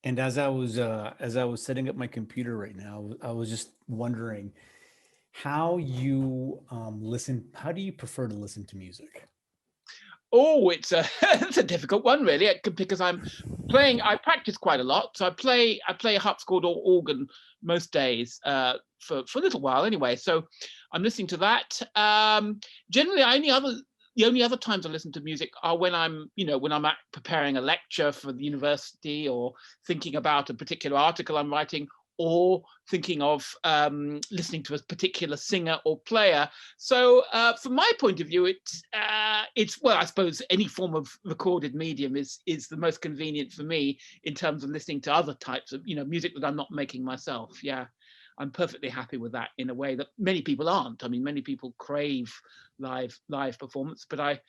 And as I was setting up my computer right now, I was just wondering how you listen. How do you prefer to listen to music? Oh, it's a it's a difficult one, really, because I'm playing. I practice quite a lot, so I play a harpsichord or organ most days for a little while anyway. So I'm listening to that. Generally, the only other times I listen to music are when I'm preparing a lecture for the university, or thinking about a particular article I'm writing, or thinking of listening to a particular singer or player. So, from my point of view, it's well, I suppose any form of recorded medium is the most convenient for me in terms of listening to other types of music that I'm not making myself. Yeah, I'm perfectly happy with that in a way that many people aren't. I mean, many people crave live performance, but I've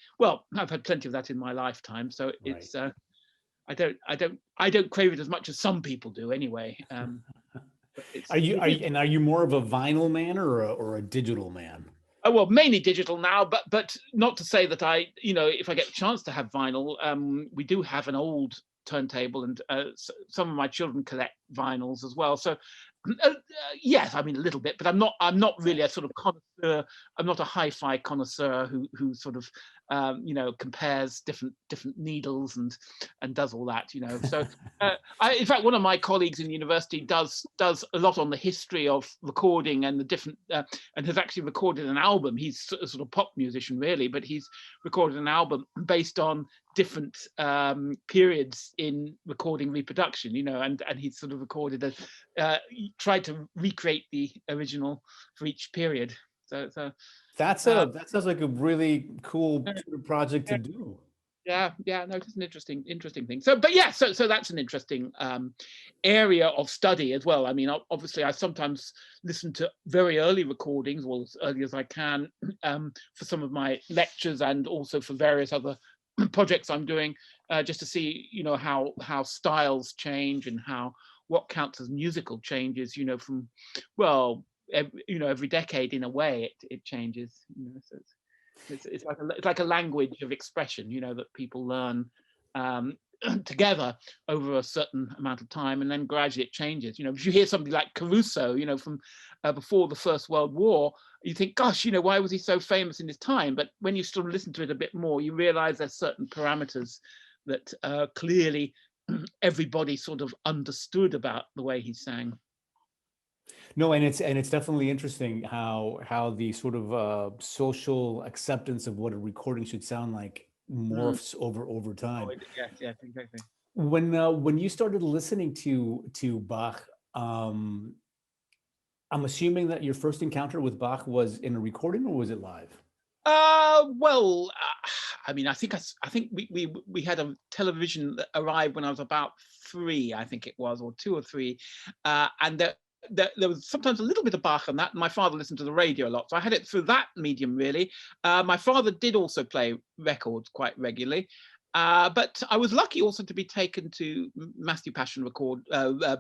had plenty of that in my lifetime, so Right. I don't crave it as much as some people do anyway. But Are you more of a vinyl man or a digital man? Oh, well, mainly digital now, but not to say that if I get a chance to have vinyl, we do have an old turntable, and some of my children collect vinyls as well. So, yes, I mean a little bit, but I'm not really a sort of connoisseur. I'm not a hi-fi connoisseur who sort of compares different needles and does all that. So, in fact, one of my colleagues in university does a lot on the history of recording and the different and has actually recorded an album. He's a sort of pop musician, really, but he's recorded an album based on different periods in recording reproduction, and he's sort of tried to recreate the original for each period. So uh, That sounds like a really cool sort of project to do. yeah, no, it's an interesting thing. So, but yeah, so that's an interesting area of study as well. I mean, obviously, I sometimes listen to very early recordings, or as early as I can, for some of my lectures, and also for various other projects I'm doing, just to see, how styles change, and how what counts as musical changes, from well, every decade in a way it changes. So it's like a language of expression, that people learn um, together over a certain amount of time, and then gradually it changes. If you hear somebody like Caruso, from before the First World War, you think, gosh, why was he so famous in his time? But when you sort of listen to it a bit more, you realize there's certain parameters that clearly everybody sort of understood about the way he sang. No, and it's definitely interesting how the sort of social acceptance of what a recording should sound like Mm. morphs over Oh, time. yes, yes, exactly. When you started listening to Bach, um, I'm assuming that your first encounter with Bach was in a recording or was it live? Well, I mean, I think we had a television that arrived when I was about 3, I think it was, or 2 or 3, and there was sometimes a little bit of Bach on that. My father listened to the radio a lot, so I had it through that medium, really. My father did also play records quite regularly, but I was lucky also to be taken to Matthew Passion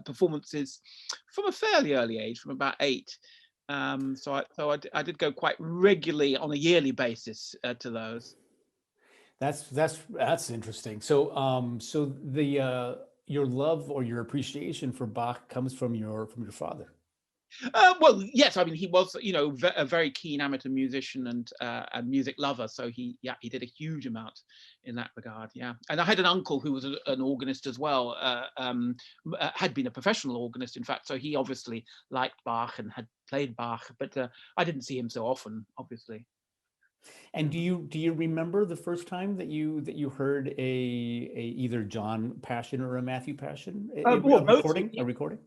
performances from a fairly early age, from about 8. So I did go quite regularly on a yearly basis to those. That's interesting. So so the your love or your appreciation for Bach comes from your father. Well, yes, I mean he was, a very keen amateur musician and a music lover. So he did a huge amount in that regard. Yeah, and I had an uncle who was an organist as well. Had been a professional organist, in fact. So he obviously liked Bach and had played Bach, but I didn't see him so often, obviously. And do you remember the first time that you heard a either John Passion or a Matthew Passion, Well, both. a recording?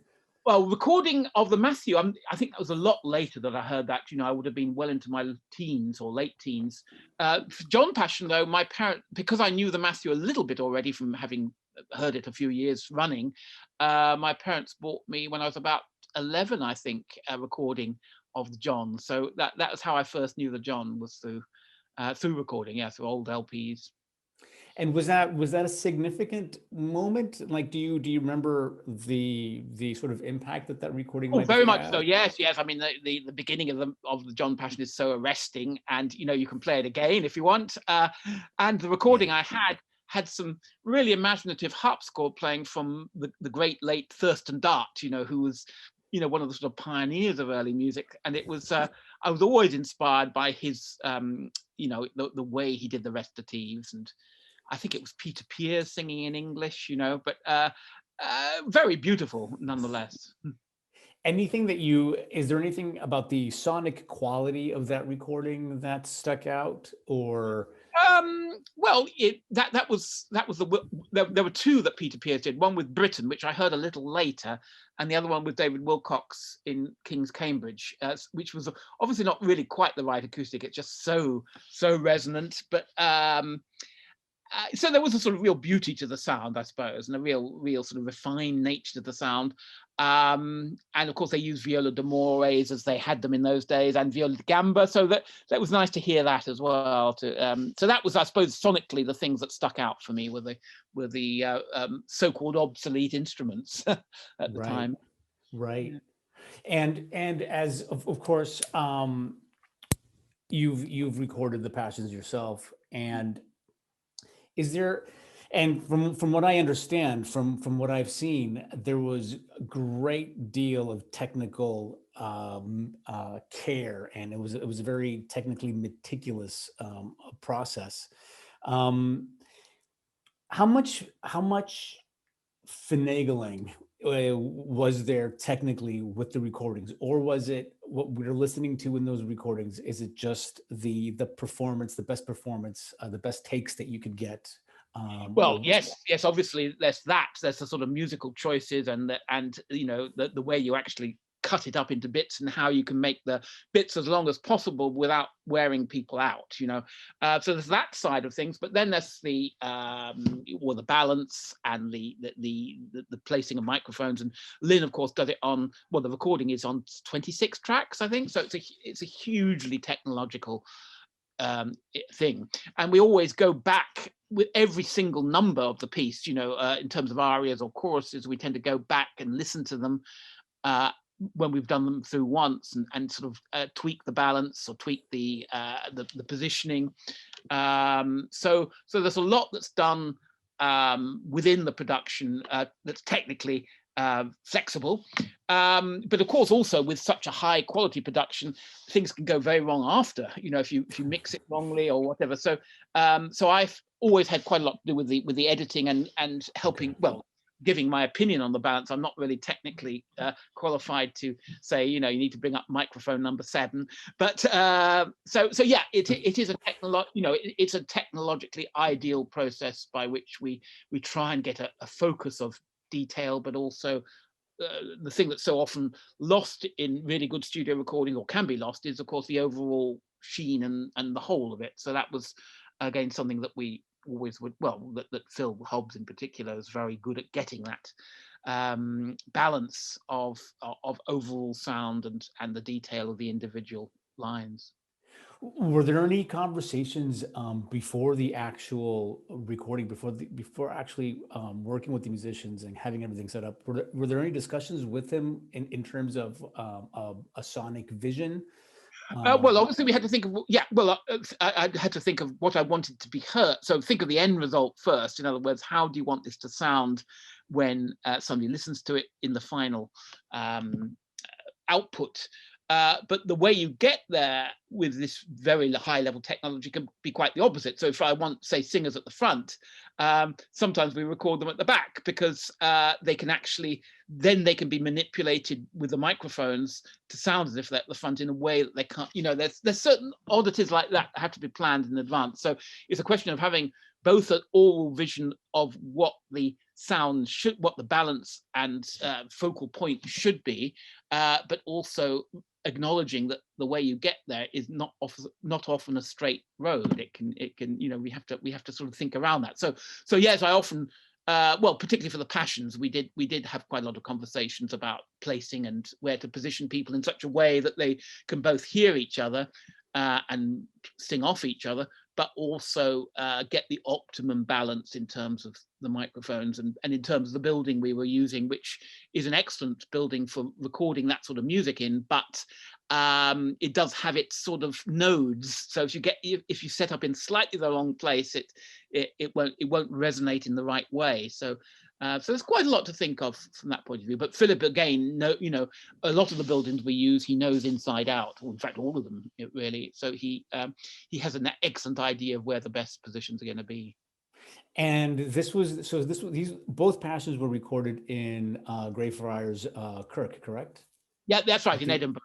Well, recording of the Matthew, I think that was a lot later that I heard that. I would have been well into my teens or late teens. For John Passion, though, my parent, because I knew the Matthew a little bit already from having heard it a few years running, my parents bought me when I was about 11, I think, a recording of the John. So that was how I first knew the John, was through recording, yeah, through old LPs. And was that a significant moment? Like, do you remember the sort of impact that that recording Oh, might have very much so. had? Yes, yes. I mean, the beginning of the John Passion is so arresting, and you can play it again if you want. And the recording Yeah. I had had some really imaginative harp score playing from the great late Thurston Dart, who was, one of the sort of pioneers of early music. And it was, I was always inspired by his, the way he did the recitatives. And I think it was Peter Pears singing in English, but very beautiful nonetheless. Anything is there anything about the sonic quality of that recording that stuck out, or? Well, that was there were two that Peter Pears did. One with Britain, which I heard a little later, and the other one with David Wilcox in King's Cambridge, which was obviously not really quite the right acoustic. It's just so resonant, but so there was a sort of real beauty to the sound, I suppose, and a real sort of refined nature to the sound. And of course, they used viola d'amores as they had them in those days, and viola da gamba. So that was nice to hear that as well. So that was, I suppose, sonically the things that stuck out for me were the so-called obsolete instruments at the time. Right. Yeah. And as of course, you've recorded the Passions yourself, and is there, and from what I understand, from what I've seen, there was a great deal of technical care, and it was a very technically meticulous process. Um, how much finagling was there technically with the recordings, or was it what we're listening to in those recordings? Is it just the performance, the best performance, the best takes that you could get? Well, yes, obviously there's the sort of musical choices and the way you actually cut it up into bits and how you can make the bits as long as possible without wearing people out, so there's that side of things. But then there's the balance and the placing of microphones. And Lynn, of course, does it on, well, the recording is on 26 tracks, I think, so it's a hugely technological thing. And we always go back with every single number of the piece, in terms of arias or choruses. We tend to go back and listen to them when we've done them through once, and sort of tweak the balance or tweak the positioning. So there's a lot that's done within the production that's technically flexible. But of course, also with such a high quality production, things can go very wrong after, if you mix it wrongly or whatever. So I've always had quite a lot to do with the editing and helping, well, giving my opinion on the balance. I'm not really technically qualified to say, you need to bring up microphone number 7. But so yeah, it is a it's a technologically ideal process by which we try and get a focus of detail, but also the thing that's so often lost in really good studio recording, or can be lost, is of course the overall sheen and the whole of it. So that was again something that we always would, well, that Phil Hobbs in particular is very good at getting that balance of overall sound and the detail of the individual lines. Were there any conversations before the actual recording, before actually working with the musicians and having everything set up? Were there any discussions with them in terms of a sonic vision? Well, obviously we had to think of, I had to think of what I wanted to be heard. So think of the end result first. In other words, how do you want this to sound when somebody listens to it in the final output? But the way you get there with this very high level technology can be quite the opposite. So if I want, say, singers at the front, sometimes we record them at the back, because they can be manipulated with the microphones to sound as if they're at the front in a way that they can't, there's certain oddities like that have to be planned in advance. So it's a question of having both an oral vision of what the sound should, what the balance and focal point should be, but also acknowledging that the way you get there is not often a straight road. It can we have to sort of think around that. So yes, I often particularly for the Passions, we did have quite a lot of conversations about placing and where to position people in such a way that they can both hear each other and sing off each other, but also get the optimum balance in terms of the microphones and in terms of the building we were using, which is an excellent building for recording that sort of music in, but it does have its sort of nodes. So if you set up in slightly the wrong place, it won't resonate in the right way. So there's quite a lot to think of from that point of view. But Philip, again, a lot of the buildings we use, he knows inside out. Or in fact, all of them, really. So he has an excellent idea of where the best positions are going to be. And these both passions were recorded in Greyfriars Kirk, correct? Yeah, that's right, in Edinburgh.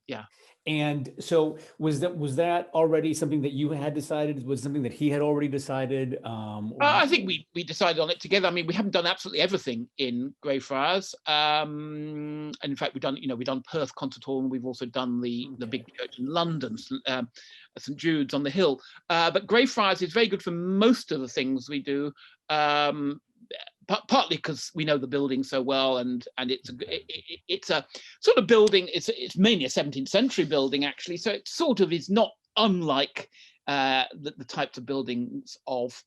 Yeah. And so was that already something that you had decided? Was it something that he had already decided? I think we decided on it together. I mean, we haven't done absolutely everything in Greyfriars. And in fact, we've done Perth Concert Hall, and we've also done the big church in London, St Jude's on the Hill. But Greyfriars is very good for most of the things we do. Partly because we know the building so well, and it's a sort of building. It's mainly a 17th century building, actually. So it sort of is not unlike the types of buildings of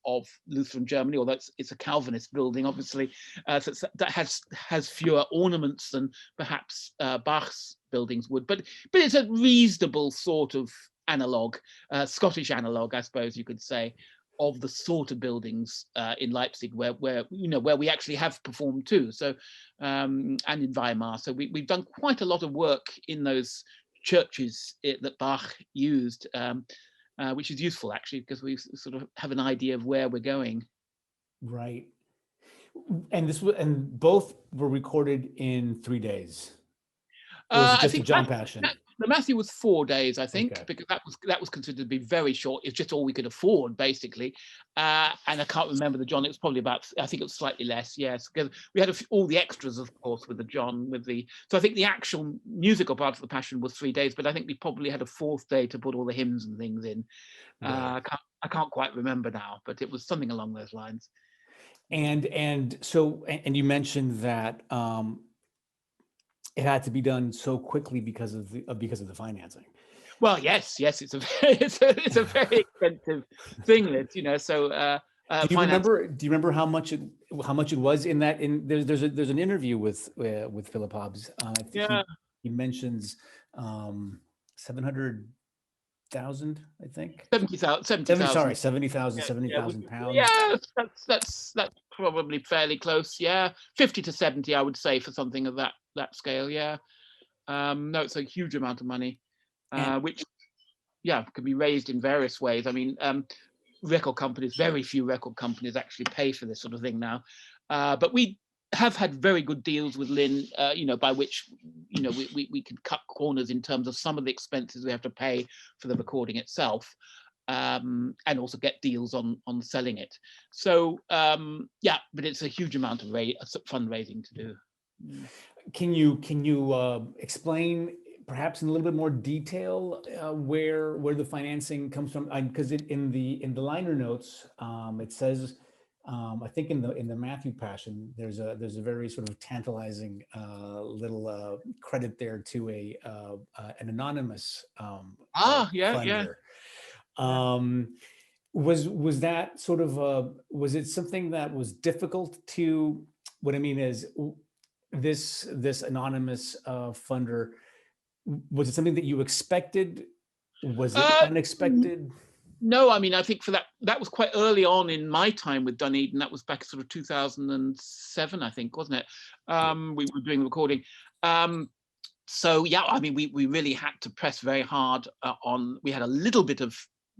Lutheran Germany, although it's a Calvinist building, obviously, so that has fewer ornaments than perhaps Bach's buildings would. But it's a reasonable sort of analog, Scottish analog, I suppose you could say, of the sort of buildings in Leipzig where we actually have performed too. So and in Weimar. So we've done quite a lot of work in those churches that Bach used, which is useful actually, because we sort of have an idea of where we're going. Right. And both were recorded in 3 days. Or was it I just a think John Passion? the Matthew was 4 days, I think, Okay. because that was considered to be very short. It's just all we could afford, basically. And I can't remember the John. It was probably about, I think it was slightly less. Yes, because we had all the extras, of course, with the John. So I think the actual musical part of the Passion was 3 days, but I think we probably had a fourth day to put all the hymns and things in. Right. I can't quite remember now, but it was something along those lines. And you mentioned that it had to be done so quickly because of the financing. Well, yes, it's a very expensive thing. So Do you remember how much it was in that? There's an interview with Philip Hobbs. I think yeah. he mentions 700,000. I think 70,000. 70,000 pounds. Yeah, that's probably fairly close. Yeah, 50 to 70, I would say, for something of that scale. Yeah. No, it's a huge amount of money, which can be raised in various ways. I mean, very few record companies actually pay for this sort of thing now, but we have had very good deals with Lynn, by which we can cut corners in terms of some of the expenses we have to pay for the recording itself, and also get deals on selling it. So but it's a huge amount of fundraising to do. Can you explain perhaps in a little bit more detail where the financing comes from? Because in the liner notes it says, I think in the Matthew Passion there's a very sort of tantalizing little credit there to an anonymous funder. Was that sort of was it something that was difficult to? What I mean is, this anonymous funder, was it something that you expected? Was it unexpected? No, I mean, I think for that was quite early on in my time with Dunedin. That was back sort of 2007, I think, wasn't it? We were doing the recording. So yeah, I mean, we really had to press very hard on. We had a little bit of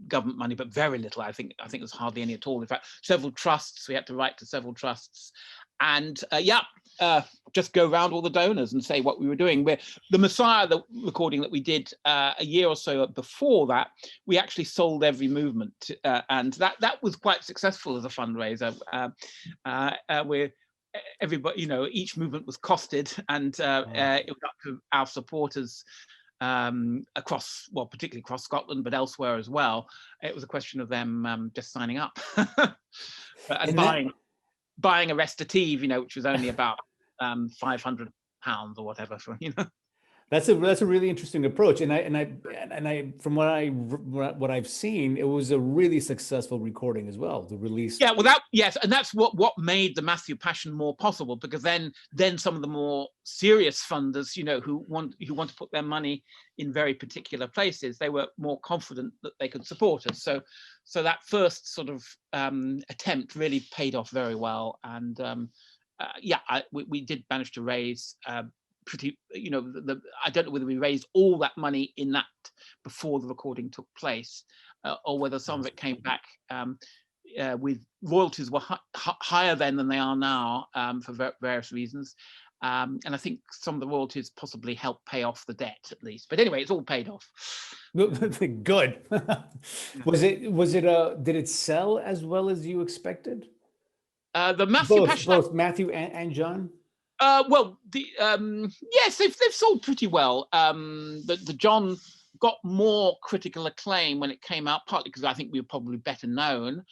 government money, but very little. I think it was hardly any at all. In fact, several trusts. We had to write to several trusts, and just go around all the donors and say what we were doing. The Messiah, the recording that we did a year or so before that, we actually sold every movement, and that was quite successful as a fundraiser. Where everybody, each movement was costed, and it was up to our supporters particularly across Scotland, but elsewhere as well. It was a question of them just signing up and buying a restative, which was only about £500 or whatever. That's a really interesting approach, and I from what I've seen, it was a really successful recording as well. The release. Yeah, well, yes, and that's what made the Matthew Passion more possible, because then some of the more serious funders, who want to put their money in very particular places, they were more confident that they could support us. So that first sort of attempt really paid off very well, and yeah, we did manage to raise pretty, I don't know whether we raised all that money in that before the recording took place, or whether some of it came back. With royalties were higher then than they are now, for various reasons, and I think some of the royalties possibly helped pay off the debt at least. But anyway, it's all paid off. Good. Did it sell as well as you expected? The Matthew Both Passion. both Matthew and John. Well, yes, they've sold pretty well. The John got more critical acclaim when it came out, partly because I think we were probably better known.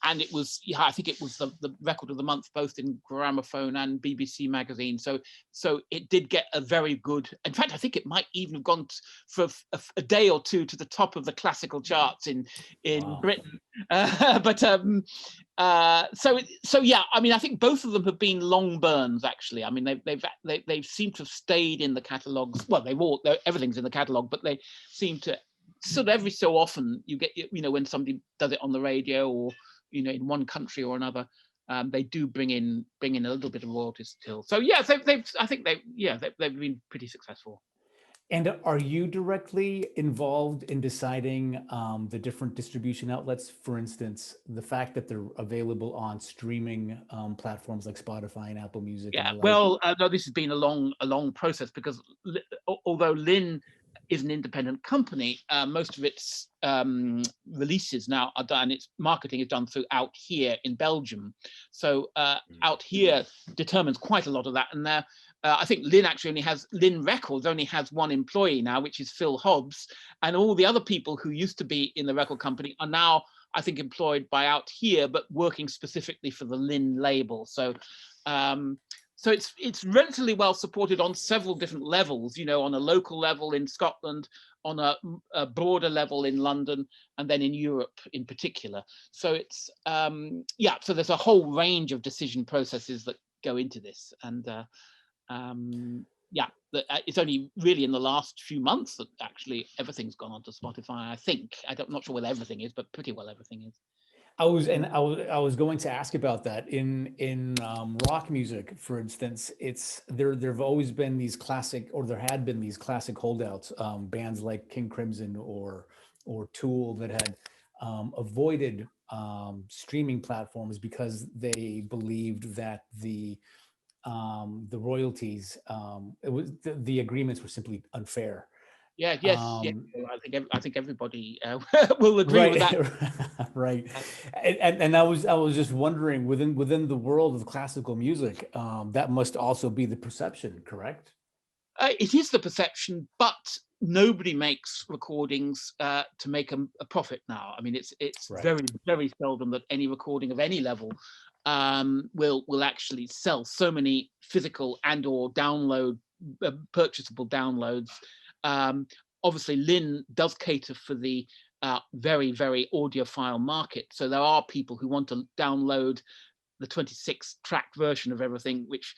And it was, yeah, I think it was the record of the month, both in Gramophone and BBC Magazine. So it did get a very good. In fact, I think it might even have gone for a day or two to the top of the classical charts in Wow. Britain. But so yeah, I mean, I think both of them have been long burns. Actually, I mean, they've seemed to have stayed in the catalogues. Well, everything's in the catalogue, but they seem to sort of every so often you get, when somebody does it on the radio, or in one country or another, they do bring in a little bit of royalties still. So yeah, I think they've been pretty successful. And are you directly involved in deciding the different distribution outlets? For instance, the fact that they're available on streaming platforms like Spotify and Apple Music and Yeah, the like. well, no, this has been a long process, because although Lynn is an independent company, most of its releases now are done, its marketing is done through Out Here in Belgium. So Out Here determines quite a lot of that. And I think Lynn Records only has one employee now, which is Phil Hobbs. And all the other people who used to be in the record company are now, I think, employed by Out Here, but working specifically for the Lynn label. So it's relatively well supported on several different levels, on a local level in Scotland, on a broader level in London, and then in Europe in particular. So it's so there's a whole range of decision processes that go into this, and it's only really in the last few months that actually everything's gone onto Spotify. I think I'm not sure whether everything is, but pretty well everything is. I was going to ask about that in rock music, for instance. There've always been these classic, or there had been these classic holdouts, bands like King Crimson or Tool, that had avoided streaming platforms because they believed that the royalties, the agreements were simply unfair. Yeah, yes, yeah. Well, I think everybody will agree with that. Right. And I was just wondering, within the world of classical music, that must also be the perception, correct? It is the perception, but nobody makes recordings to make a profit now. I mean, it's Right. very, very seldom that any recording of any level will actually sell so many physical and/or purchasable downloads. Obviously, Lynn does cater for the very, very audiophile market. So there are people who want to download the 26-track version of everything, which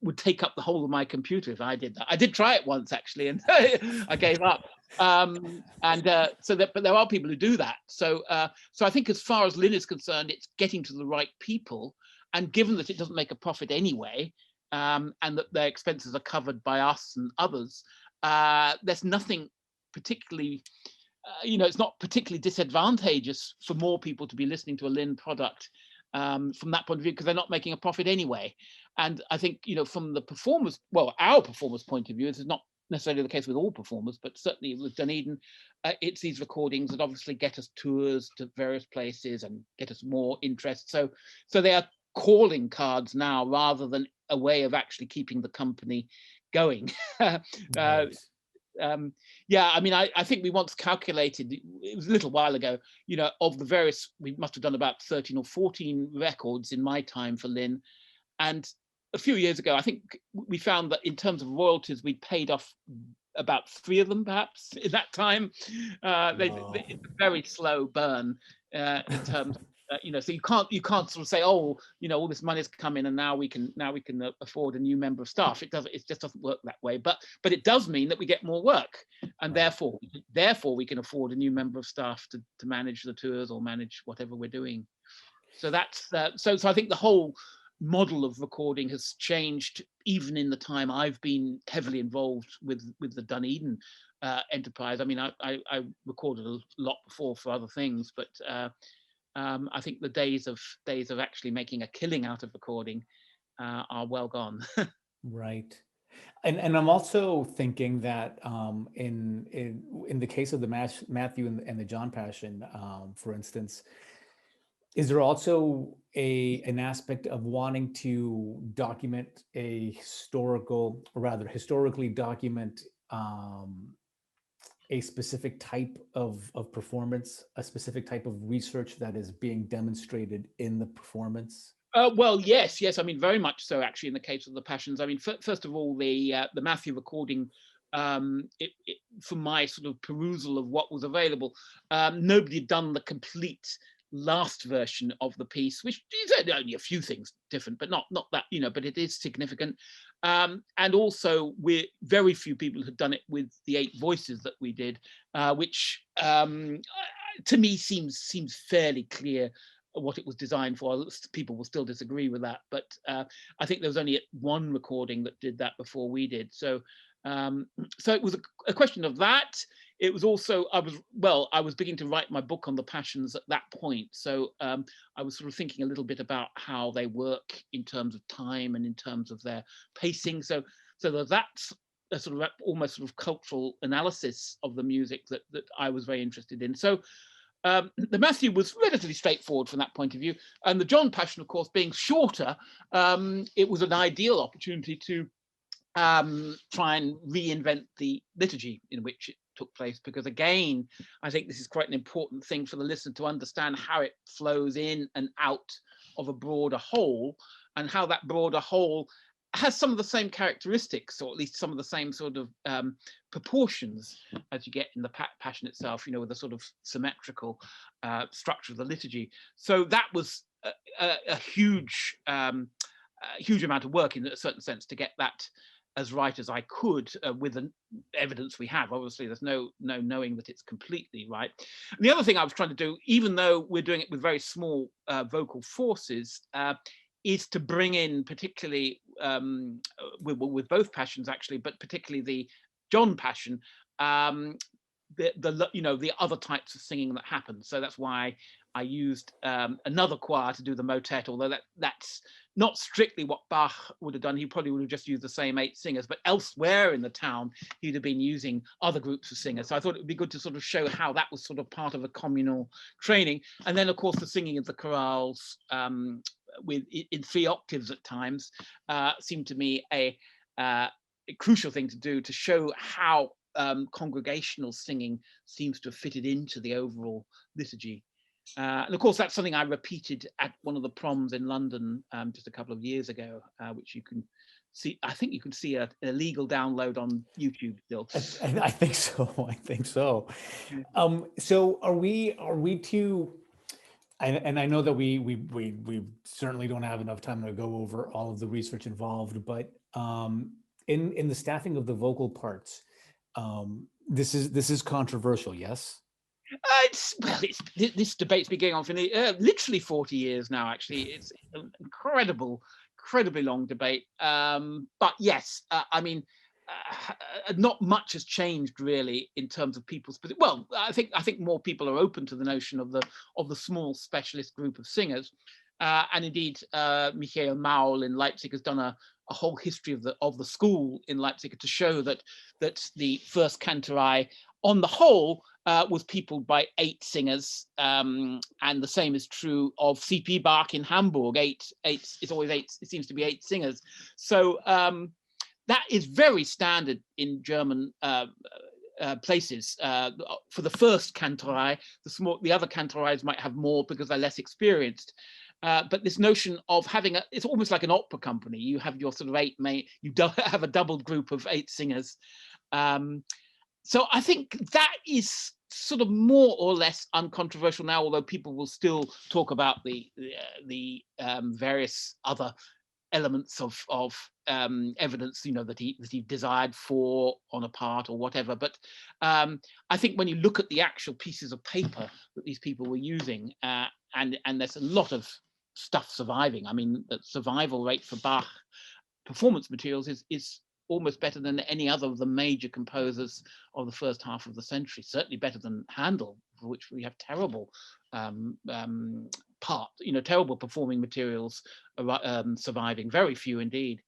would take up the whole of my computer if I did that. I did try it once, actually, and I gave up. But there are people who do that. So I think, as far as Lynn is concerned, it's getting to the right people. And given that it doesn't make a profit anyway, and that their expenses are covered by us and others, there's nothing particularly, it's not particularly disadvantageous for more people to be listening to a Lynn product from that point of view, because they're not making a profit anyway. And I think, from the performers, well, our performers' point of view, this is not necessarily the case with all performers, but certainly with Dunedin, it's these recordings that obviously get us tours to various places and get us more interest. So they are calling cards now, rather than a way of actually keeping the company going. Right. I mean, I think we once calculated, it was a little while ago, of the various, we must have done about 13 or 14 records in my time for Lynn, and a few years ago, I think we found that in terms of royalties, we paid off about 3 of them, perhaps, in that time. It's a very slow burn in terms. So you can't sort of say, oh, all this money's come in and now we can afford a new member of staff. It just doesn't work that way. But it does mean that we get more work, and Right. therefore we can afford a new member of staff to manage the tours or manage whatever we're doing. So that's so I think the whole model of recording has changed even in the time I've been heavily involved with the Dunedin enterprise. I mean, I recorded a lot before for other things, but I think the days of actually making a killing out of recording are well gone. Right. And I'm also thinking that in the case of the Matthew and the John Passion, for instance, is there also an aspect of wanting to document a historical, or rather historically document a specific type of performance, a specific type of research that is being demonstrated in the performance? Well, yes. I mean, very much so. Actually, in the case of the Passions, I mean, first of all, the Matthew recording, from my sort of perusal of what was available, nobody had done the complete last version of the piece, which is only a few things different, but not that, but it is significant. And also, very few people had done it with the 8 voices that we did, which to me seems fairly clear what it was designed for. People will still disagree with that, but I think there was only one recording that did that before we did. So so it was a question of that. It was also, I was beginning to write my book on the Passions at that point, so I was sort of thinking a little bit about how they work in terms of time and in terms of their pacing. So that's a sort of almost sort of cultural analysis of the music that I was very interested in. So the Matthew was relatively straightforward from that point of view, and the John Passion, of course, being shorter, it was an ideal opportunity to try and reinvent the liturgy in which it took place, because again, I think this is quite an important thing for the listener to understand how it flows in and out of a broader whole, and how that broader whole has some of the same characteristics, or at least some of the same sort of proportions as you get in the Passion itself, with the sort of symmetrical structure of the liturgy. So that was a huge amount of work in a certain sense to get that as right as I could, with the evidence we have. Obviously, there's no knowing that it's completely right. And the other thing I was trying to do, even though we're doing it with very small vocal forces, is to bring in, particularly with both Passions actually, but particularly the John Passion, the other types of singing that happen. So that's why I used another choir to do the motet, although that's not strictly what Bach would have done. He probably would have just used the same 8 singers, but elsewhere in the town, he'd have been using other groups of singers. So I thought it would be good to sort of show how that was sort of part of a communal training. And then, of course, the singing of the chorales in 3 octaves at times seemed to me a crucial thing to do, to show how congregational singing seems to have fitted into the overall liturgy. And of course, that's something I repeated at one of the proms in London just a couple of years ago, which you can see. I think you can see a legal download on YouTube still. I think so. I think so. So are we to, and I know that we certainly don't have enough time to go over all of the research involved, but in the staffing of the vocal parts, this is controversial, yes? This debate's been going on for literally 40 years now. Actually, it's an incredibly long debate. But yes, I mean, not much has changed really in terms of people's. Well, I think more people are open to the notion of the small specialist group of singers, and indeed, Michael Maul in Leipzig has done a whole history of the school in Leipzig to show that the first cantori, on the whole, was peopled by 8 singers, and the same is true of C.P. Bach in Hamburg. It's always 8. It seems to be 8 singers. So that is very standard in German places. For the first cantori, the other cantoris might have more because they're less experienced. But this notion of having it's almost like an opera company. You have your sort of have a doubled group of 8 singers. So I think that is sort of more or less uncontroversial now, although people will still talk about the various other elements of evidence, that he desired for on a part or whatever. But I think when you look at the actual pieces of paper that these people were using, and there's a lot of stuff surviving. I mean, the survival rate for Bach performance materials is almost better than any other of the major composers of the first half of the century. Certainly better than Handel, for which we have terrible terrible performing materials surviving, very few indeed.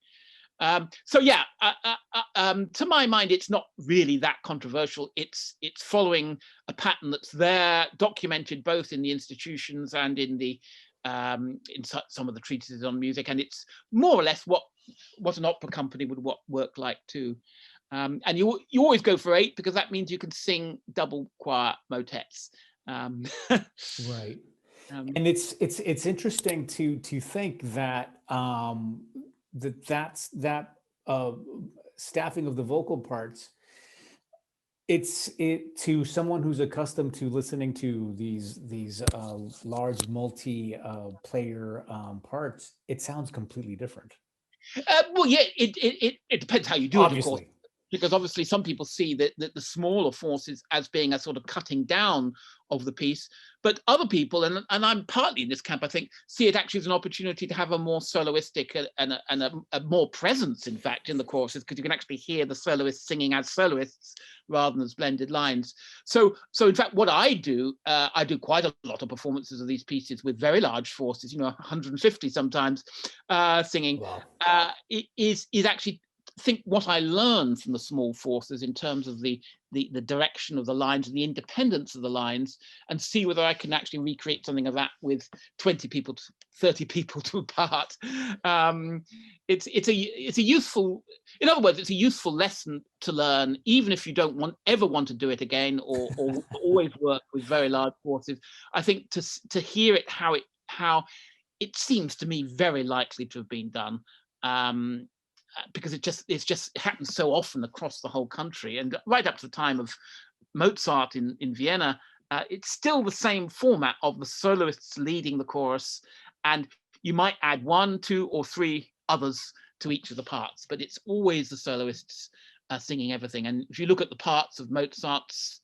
So yeah, to my mind, it's not really that controversial. It's following a pattern that's there, documented both in the institutions and in some of the treatises on music, and it's more or less what an opera company would work like too. And you always go for 8 because that means you can sing double choir motets. Right. And it's interesting to think that that's staffing of the vocal parts. It's to someone who's accustomed to listening to these large multi player parts. It sounds completely different. Well, yeah, it depends how you do it, of course. Obviously. Because obviously some people see that the smaller forces as being a sort of cutting down of the piece, but other people, and I'm partly in this camp, I think, see it actually as an opportunity to have a more soloistic and a more presence, in fact, in the choruses, because you can actually hear the soloists singing as soloists rather than as blended lines. So in fact, what I do quite a lot of performances of these pieces with very large forces, 150 sometimes, singing. Wow. Is actually think what I learned from the small forces in terms of the direction of the lines and the independence of the lines, and see whether I can actually recreate something of that with 20 people, 30 people to a part. It's a useful, in other words, it's a useful lesson to learn, even if you don't ever want to do it again, or always work with very large forces. I think to hear it how it seems to me very likely to have been done. Because it happens so often across the whole country, and right up to the time of Mozart in Vienna, it's still the same format of the soloists leading the chorus, and you might add 1, 2, or 3 others to each of the parts, but it's always the soloists singing everything. And if you look at the parts of Mozart's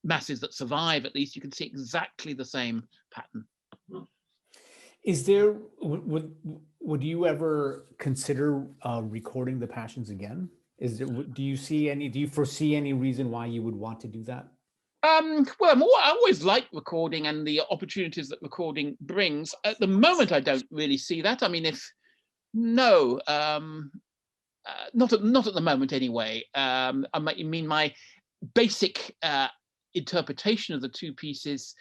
masses that survive, at least you can see exactly the same pattern. Is there, would you ever consider recording the Passions again? Do you foresee any reason why you would want to do that? Well, I always like recording and the opportunities that recording brings. At the moment, I don't really see that. I mean, not at the moment anyway. I mean, my basic interpretation of the 2 pieces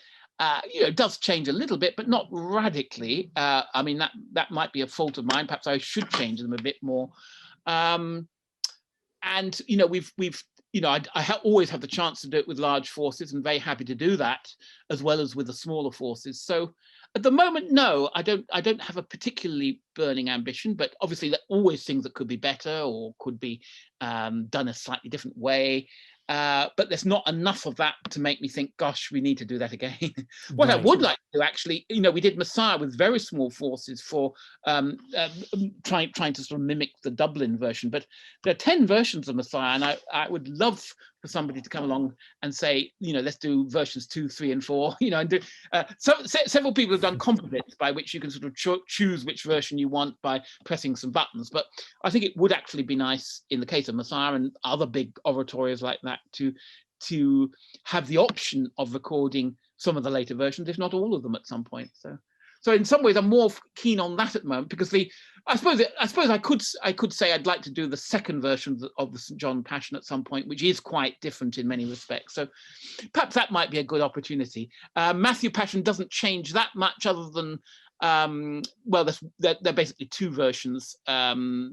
does change a little bit, but not radically. I mean, that might be a fault of mine. Perhaps I should change them a bit more. And I always have the chance to do it with large forces, and very happy to do that, as well as with the smaller forces. So at the moment, no, I don't have a particularly burning ambition, but obviously there are always things that could be better or could be done a slightly different way. But there's not enough of that to make me think, gosh, we need to do that again. What I would like to do, actually, we did Messiah with very small forces for trying to sort of mimic the Dublin version. But there are 10 versions of Messiah, and I would love for somebody to come along and say, let's do versions 2, 3, and 4. And do. Several people have done composites by which you can sort of choose which version you want by pressing some buttons. But I think it would actually be nice, in the case of Messiah and other big oratorios like that, to have the option of recording some of the later versions, if not all of them, at some point. So in some ways, I'm more keen on that at the moment, because I suppose I could say I'd like to do the second version of the St. John Passion at some point, which is quite different in many respects. So perhaps that might be a good opportunity. Matthew Passion doesn't change that much, other than they're basically 2 versions, 2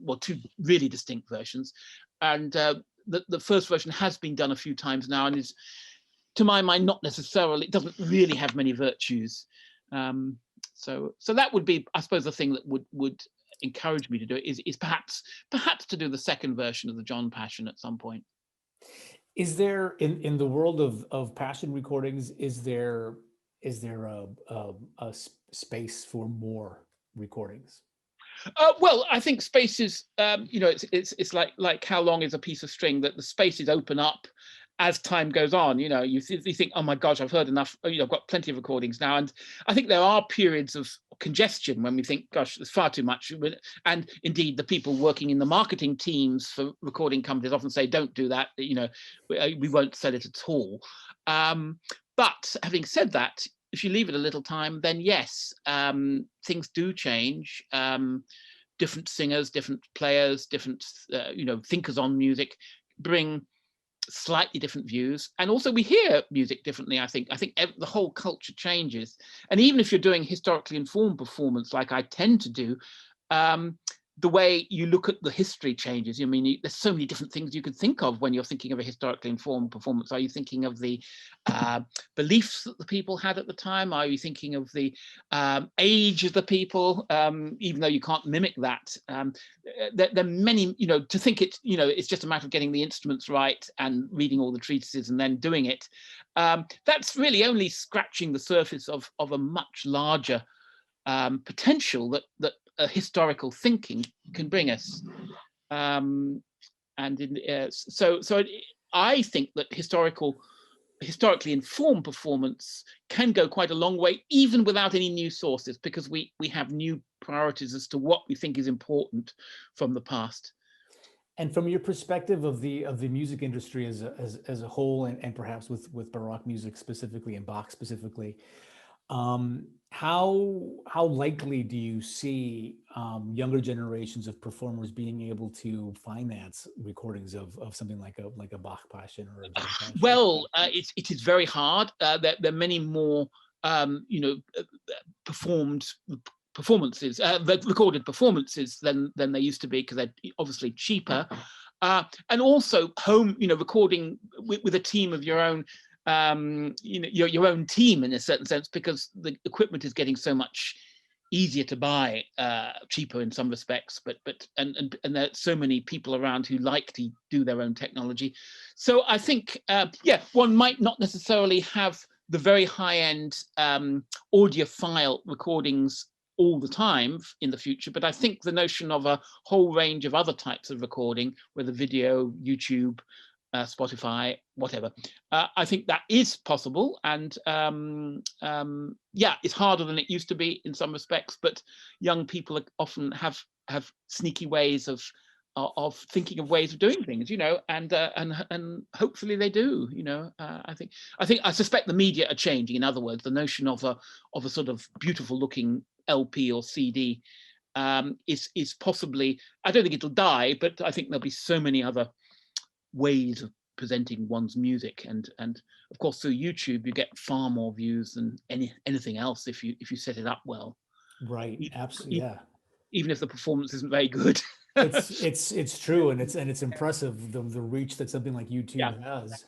really distinct versions, and the first version has been done a few times now, and is, to my mind, not necessarily, it doesn't really have many virtues. Um, so that would be, I suppose, the thing that would encourage me to do it is perhaps to do the second version of the John Passion at some point. Is there in the world of passion recordings, is there a space for more recordings? Well, I think spaces, it's like how long is a piece of string, that the spaces open up as time goes on. You think, oh my gosh, I've heard enough. I've got plenty of recordings now, and I think there are periods of congestion when we think, gosh, there's far too much. And indeed, the people working in the marketing teams for recording companies often say, don't do that. We won't sell it at all. But having said that, if you leave it a little time, then yes, things do change. Different singers, different players, different thinkers on music bring slightly different views, and also we hear music differently. I think the whole culture changes, and even if you're doing historically informed performance, like I tend to do, the way you look at the history changes. I mean, there's so many different things you could think of when you're thinking of a historically informed performance. Are you thinking of the beliefs that the people had at the time? Are you thinking of the age of the people? Even though you can't mimic that, there are many. To think it's just a matter of getting the instruments right and reading all the treatises and then doing it. That's really only scratching the surface of a much larger potential that historical thinking can bring us. And I think that historically informed performance can go quite a long way, even without any new sources, because we have new priorities as to what we think is important from the past. And from your perspective of the music industry as a whole, and perhaps with Baroque music specifically and Bach specifically, how likely do you see younger generations of performers being able to finance recordings of something like a Bach Passion or a John Passion? Well, it is very hard. There are many more performances, recorded performances than they used to be, because they're obviously cheaper, and also home, recording with a team of your own. Your own team in a certain sense, because the equipment is getting so much easier to buy, cheaper in some respects, but there are so many people around who like to do their own technology. So I think, one might not necessarily have the very high-end audiophile recordings all the time in the future, but I think the notion of a whole range of other types of recording, whether video, YouTube, Spotify, whatever, I think that is possible, and it's harder than it used to be in some respects. But young people often have sneaky ways of thinking of ways of doing things, and hopefully they do. I suspect the media are changing. In other words, the notion of a sort of beautiful looking LP or CD is possibly. I don't think it'll die, but I think there'll be so many other ways of presenting one's music, and of course through YouTube you get far more views than anything else if you set it up well. Right. Absolutely. Yeah. Even if the performance isn't very good. It's true, and it's impressive the reach that something like YouTube has.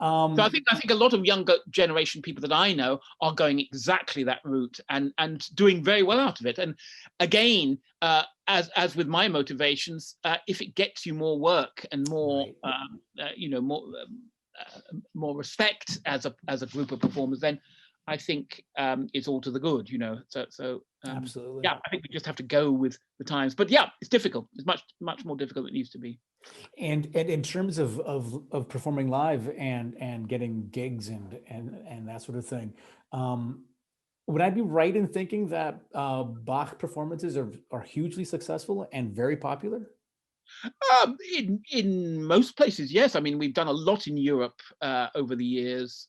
So I think a lot of younger generation people that I know are going exactly that route and doing very well out of it. And again, as with my motivations, if it gets you more work and more, more respect as a group of performers, then I think it's all to the good. Absolutely. Yeah, I think we just have to go with the times. But yeah, it's difficult. It's much more difficult than it used to be. And in terms of performing live and getting gigs and that sort of thing, would I be right in thinking that Bach performances are hugely successful and very popular? In most places, yes. I mean, we've done a lot in Europe over the years,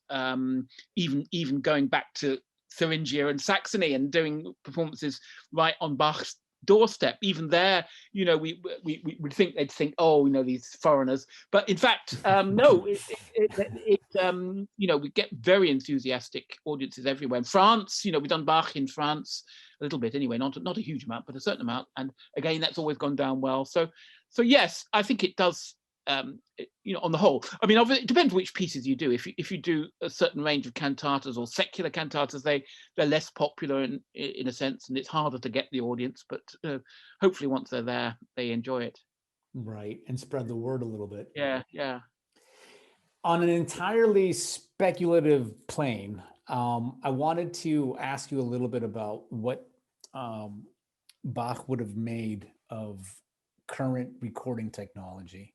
even going back to Thuringia and Saxony and doing performances right on Bach's doorstep. Even there, we would think they'd think, oh, these foreigners, but in fact, no. We get very enthusiastic audiences everywhere. In France, we've done Bach in France a little bit anyway, not a huge amount, but a certain amount, and again, that's always gone down well. So yes, I think it does. on the whole, I mean, it depends which pieces you do. If you do a certain range of cantatas or secular cantatas, they're less popular in a sense, and it's harder to get the audience. But hopefully, once they're there, they enjoy it. Right, and spread the word a little bit. Yeah, yeah. On an entirely speculative plane, I wanted to ask you a little bit about what Bach would have made of current recording technology.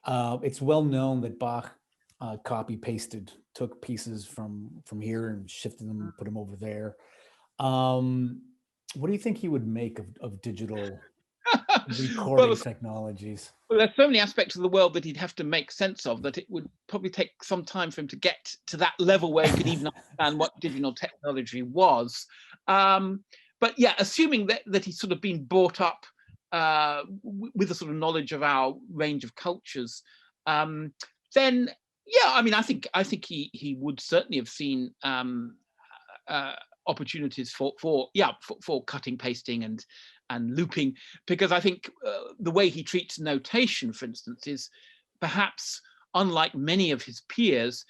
It's well known that Bach copy pasted, took pieces from here and shifted them, put them over there. What do you think he would make of digital Well, recording technologies? well, there's so many aspects of the world that he'd have to make sense of that it would probably take some time for him to get to that level where he could even understand what digital technology was. But yeah, assuming that he's sort of been brought up with a sort of knowledge of our range of cultures, then yeah, I mean, I think he would certainly have seen opportunities for cutting, pasting, and looping, because I think the way he treats notation, for instance, is perhaps unlike many of his peers.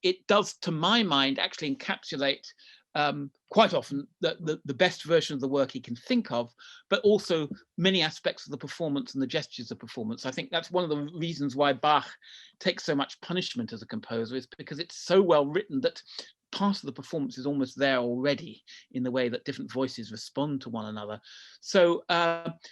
It does, to my mind, actually encapsulate quite often the best version of the work he can think of, but also many aspects of the performance and the gestures of performance. I think that's one of the reasons why Bach takes so much punishment as a composer, is because it's so well written that part of the performance is almost there already in the way that different voices respond to one another. So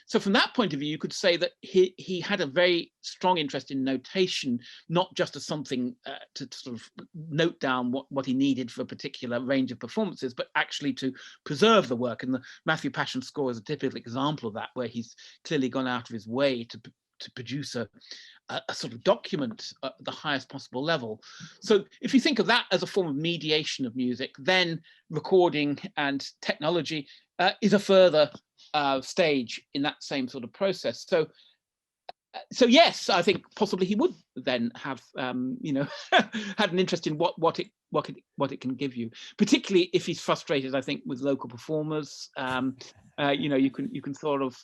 so from that point of view, you could say that he had a very strong interest in notation, not just as something to sort of note down what he needed for a particular range of performances, but actually to preserve the work. And the Matthew Passion score is a typical example of that, where he's clearly gone out of his way to produce a sort of document at the highest possible level. So if you think of that as a form of mediation of music, then recording and technology is a further stage in that same sort of process. So yes, I think possibly he would then have had an interest in what it can give you, particularly if he's frustrated, I think, with local performers. You can sort of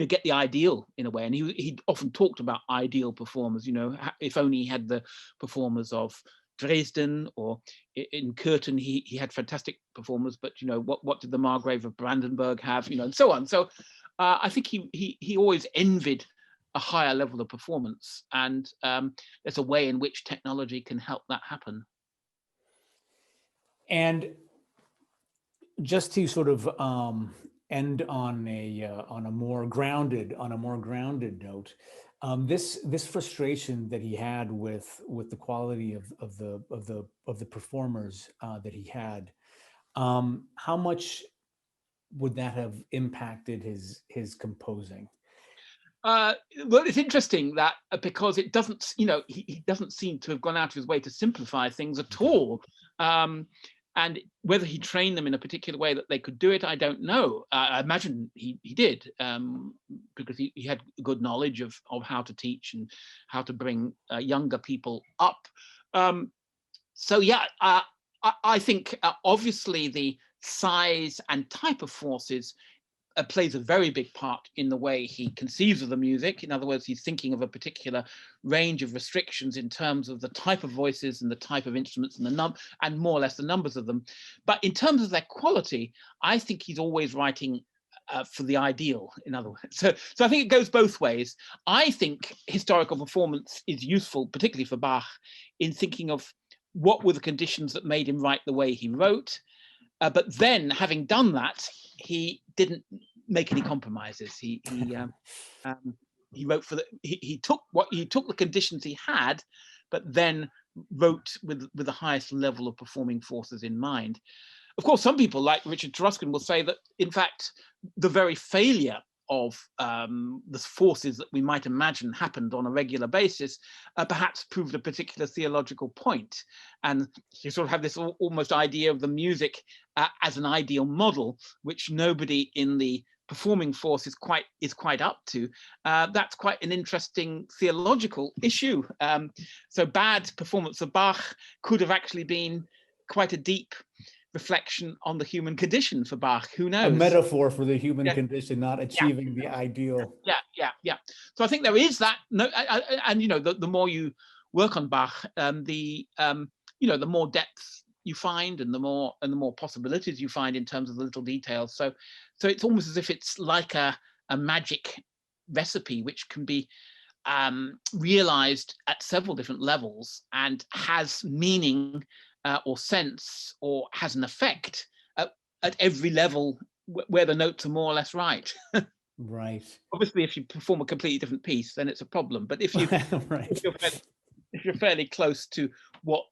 get the ideal in a way. And he often talked about ideal performers, if only he had the performers of Dresden, or in Curtin, he had fantastic performers, but what did the Margrave of Brandenburg have, and so on. So I think he always envied a higher level of performance, and there's a way in which technology can help that happen. And just to sort of end on a more grounded note, this frustration that he had with the quality of the performers that he had, how much would that have impacted his composing? Well, it's interesting that because it doesn't, he doesn't seem to have gone out of his way to simplify things at all. And whether he trained them in a particular way that they could do it, I don't know. I imagine he did, because he had good knowledge of how to teach and how to bring younger people up. So yeah, I think obviously the size and type of forces plays a very big part in the way he conceives of the music. In other words, he's thinking of a particular range of restrictions in terms of the type of voices and the type of instruments and more or less the numbers of them. But in terms of their quality, I think he's always writing for the ideal, in other words. So I think it goes both ways. I think historical performance is useful, particularly for Bach, in thinking of what were the conditions that made him write the way he wrote. But then, having done that, he didn't make any compromises. He wrote he took the conditions he had, but then wrote with the highest level of performing forces in mind. Of course, some people like Richard Truscott will say that, in fact, the very failure of the forces that we might imagine happened on a regular basis perhaps proved a particular theological point. And you sort of have this almost idea of the music as an ideal model, which nobody in the performing force is quite up to. That's quite an interesting theological issue. So bad performance of Bach could have actually been quite a deep reflection on the human condition for Bach. Who knows? A metaphor for the human Yeah. condition not achieving the ideal. Yeah. I think there is that. No, and you know, the more you work on Bach, you know, the more depth you find, and the more possibilities you find in terms of the little details. So it's almost as if it's like a magic recipe which can be realized at several different levels and has meaning or sense or has an effect at every level where the notes are more or less right. Right. Obviously, if you perform a completely different piece, then it's a problem. But if Right. if you're fairly close to what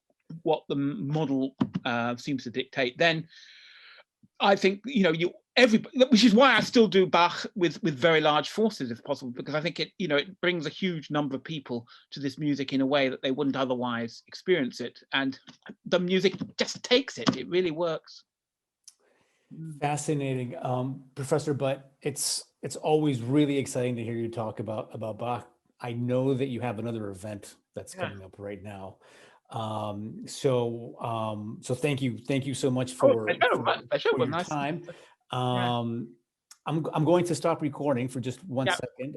the model seems to dictate, then I think, you know, which is why I still do Bach with very large forces if possible, because I think it, you know, it brings a huge number of people to this music in a way that they wouldn't otherwise experience it, and the music just takes it. It really works. Fascinating, Professor. But it's always really exciting to hear you talk about Bach. I know that you have another event that's Yeah. coming up right now. So thank you so much Oh, pleasure. My pleasure. for Well, your nice. time. Yeah. I'm going to stop recording for just one Yeah. second.